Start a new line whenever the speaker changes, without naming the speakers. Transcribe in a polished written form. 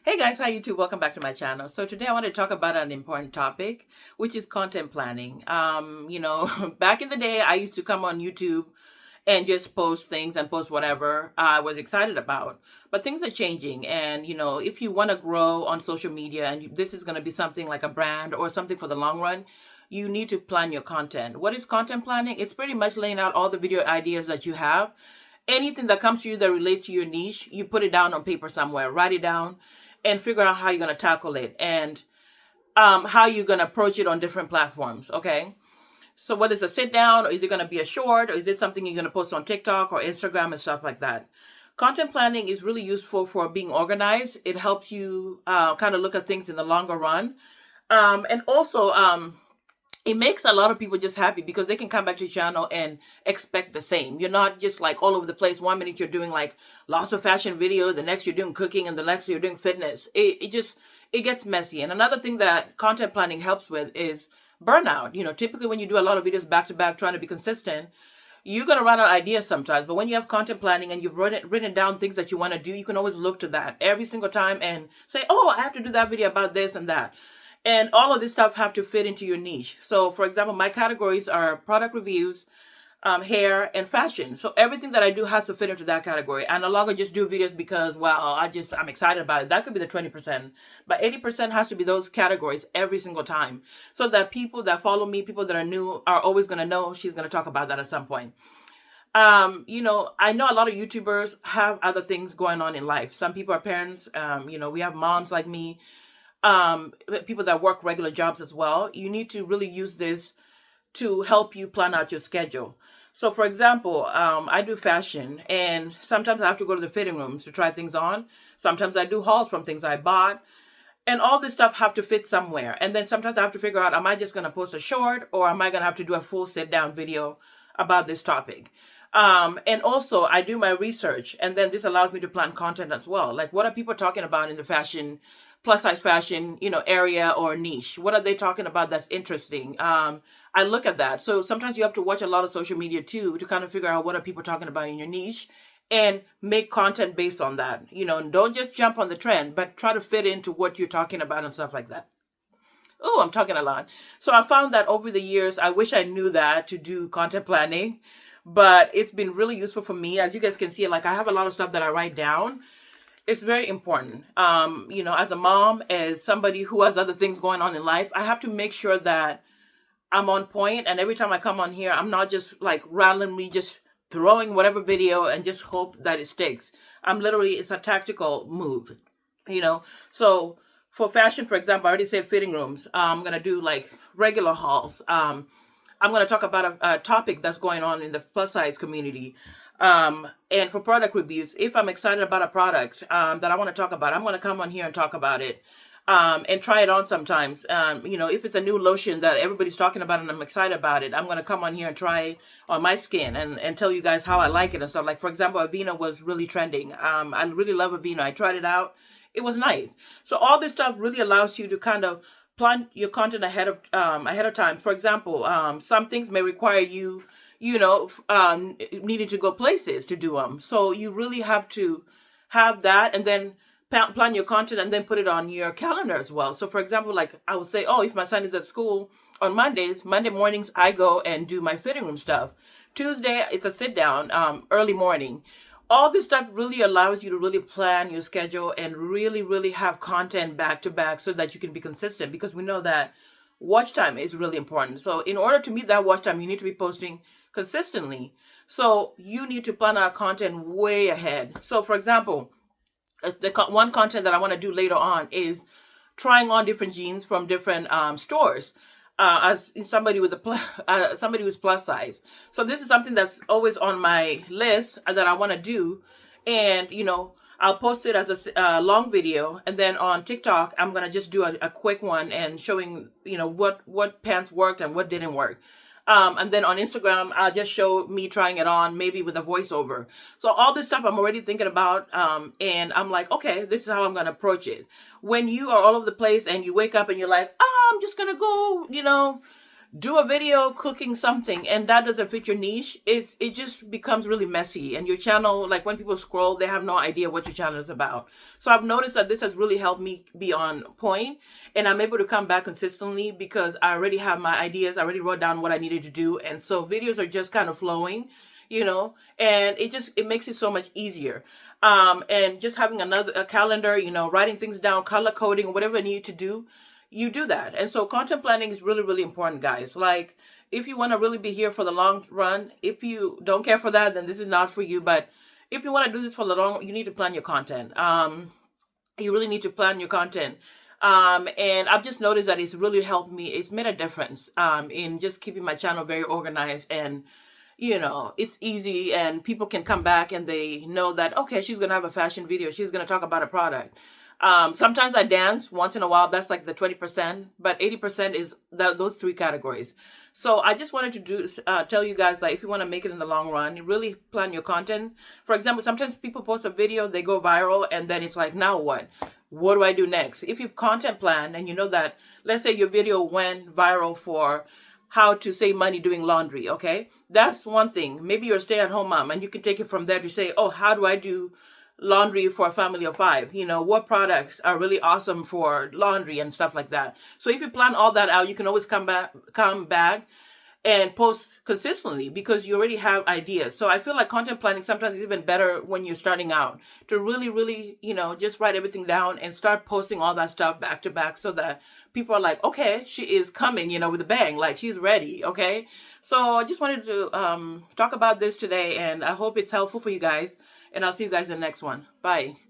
Hey guys, hi YouTube. Welcome back to my channel. So today I want to talk about an important topic, which is content planning. Back in the day, I used to come on YouTube and just post things and post whatever I was excited about. But things are changing, and if you want to grow on social media, and this is going to be something like a brand or something for the long run, you need to plan your content. What is content planning? It's pretty much laying out all the video ideas that you have. Anything that comes to you that relates to your niche, you put it down on paper somewhere, write it down, and figure out how you're going to tackle it and how you're going to approach it on different platforms. Okay. So whether it's a sit down, or is it going to be a short, or is it something you're going to post on TikTok or Instagram and stuff like that? Content planning is really useful for being organized. It helps you kind of look at things in the longer run. And also, it makes a lot of people just happy because they can come back to your channel and expect the same. You're not just like all over the place. 1 minute you're doing like lots of fashion video, the next you're doing cooking, and the next you're doing fitness. It gets messy. And another thing that content planning helps with is burnout. Typically when you do a lot of videos back to back trying to be consistent, you're going to run out of ideas sometimes. But when you have content planning and you've written down things that you want to do, you can always look to that every single time and say, oh, I have to do that video about this and that. And all of this stuff have to fit into your niche. So for example, my categories are product reviews, hair, and fashion. So everything that I do has to fit into that category. I no longer just do videos because, well, I'm excited about it. That could be the 20%. But 80% has to be those categories every single time. So that people that follow me, people that are new, are always going to know she's going to talk about that at some point. I know a lot of YouTubers have other things going on in life. Some people are parents. We have moms like me, people that work regular jobs as well. You need to really use this to help you plan out your schedule. So for example, I do fashion, and sometimes I have to go to the fitting rooms to try things on. Sometimes I do hauls from things I bought, and all this stuff have to fit somewhere. And then sometimes I have to figure out, am I just going to post a short, or am I going to have to do a full sit down video about this topic? And also I do my research, and then this allows me to plan content as well. Like, what are people talking about in the fashion, plus size fashion, area or niche? What are they talking about that's interesting? I look at that. So sometimes you have to watch a lot of social media too to kind of figure out what are people talking about in your niche and make content based on that. And don't just jump on the trend, but try to fit into what you're talking about and stuff like that. Oh, I'm talking a lot. So I found that over the years, I wish I knew that to do content planning, but it's been really useful for me. As you guys can see, like, I have a lot of stuff that I write down. It's very important. As a mom, as somebody who has other things going on in life, I have to make sure that I'm on point. And every time I come on here, I'm not just like randomly just throwing whatever video and just hope that it sticks. It's a tactical move, So for fashion, for example, I already said fitting rooms. I'm going to do like regular hauls. I'm going to talk about a topic that's going on in the plus size community. And for product reviews, if I'm excited about a product that I want to talk about, I'm going to come on here and talk about it, and try it on sometimes. If it's a new lotion that everybody's talking about and I'm excited about it, I'm going to come on here and try it on my skin and tell you guys how I like it and stuff. Like, for example, Avena was really trending. I really love Avena. I tried it out. It was nice. So all this stuff really allows you to kind of plan your content ahead of time. For example, some things may require you needing to go places to do them. So you really have to have that, and then plan your content and then put it on your calendar as well. So for example, like, I would say, oh, if my son is at school on Monday mornings, I go and do my fitting room stuff. Tuesday, it's a sit down, early morning. All this stuff really allows you to really plan your schedule and really, really have content back to back so that you can be consistent, because we know that watch time is really important. So in order to meet that watch time, you need to be posting consistently. So you need to plan out content way ahead. So for example, one content that I want to do later on is trying on different jeans from different stores. As somebody with somebody who's plus size, so this is something that's always on my list that I want to do, and I'll post it as a long video, and then on TikTok I'm gonna just do a quick one and showing what pants worked and what didn't work. And then on Instagram, I'll just show me trying it on, maybe with a voiceover. So all this stuff I'm already thinking about, and I'm like, okay, this is how I'm going to approach it. When you are all over the place and you wake up and you're like, oh, I'm just going to go, do a video cooking something and that doesn't fit your niche, it just becomes really messy. And your channel, like when people scroll, they have no idea what your channel is about. So I've noticed that this has really helped me be on point, and I'm able to come back consistently because I already have my ideas. I already wrote down what I needed to do. And so videos are just kind of flowing, and it makes it so much easier. And just having a calendar, writing things down, color coding, whatever you need to do, you do that. And so content planning is really, really important, guys. Like, if you want to really be here for the long run, if you don't care for that, then this is not for you. But if you want to do this for the long, you need to plan your content. You really need to plan your content. And I've just noticed that it's really helped me. It's made a difference in just keeping my channel very organized, and it's easy, and people can come back and they know that, okay, she's going to have a fashion video. She's going to talk about a product. Sometimes I dance once in a while. That's like the 20%, but 80% is those three categories. So I just wanted to tell you guys that if you want to make it in the long run, you really plan your content. For example, sometimes people post a video, they go viral, and then it's like, now what? What do I do next? If you content plan and you know that, let's say your video went viral for how to save money doing laundry, okay? That's one thing. Maybe you're a stay-at-home mom and you can take it from there to say, oh, how do I do laundry for a family of 5? What products are really awesome for laundry and stuff like that. So if you plan all that out, you can always come back and post consistently because you already have ideas. So I feel like content planning sometimes is even better when you're starting out, to really, really, just write everything down and start posting all that stuff back to back so that people are like, okay, she is coming, with a bang, like she's ready. Okay. So I just wanted to talk about this today, and I hope it's helpful for you guys. And I'll see you guys in the next one. Bye.